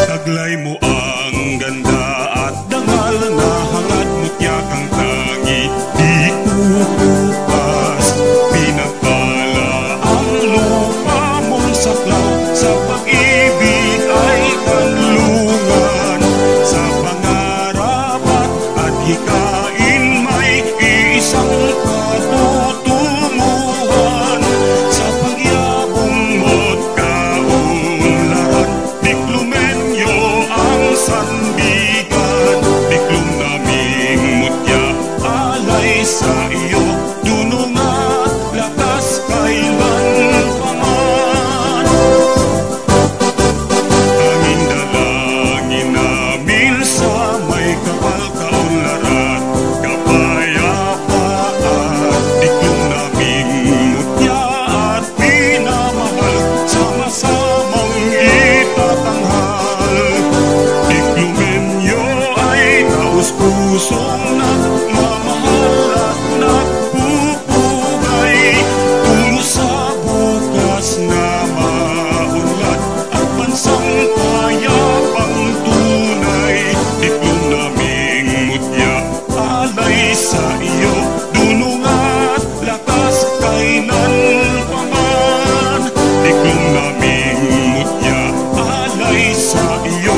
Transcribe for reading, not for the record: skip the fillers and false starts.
Taglay mo ang ganda at dangal na hangad mutya kang tangi, di kukupas. Pinagpala ang lupa mong saklaw, sa pag-ibig ay kanlungan. Sa pangarap at hikain may isang patutunguhan. Sa pagyabong mo't kaunlaran, Diklumenyo ang sandigan. Diklum naming mutya, alay sa iyo, dunungat lakas kailan paman. Tanging dalangin namin sa may kapal kaunlaran, kapayapaan. Diklum naming mutya at pinamahal, sama-samang itatanghal. Diklumenyo ay taus-pusong nagmamahal at nagpupugay, tungo sa bukas na maunlad at bansang payapang tunay. Diklum naming mutya, alay sa iyo, dunungat lakas kailan paman. Diklum naming mutya, alay sa iyo,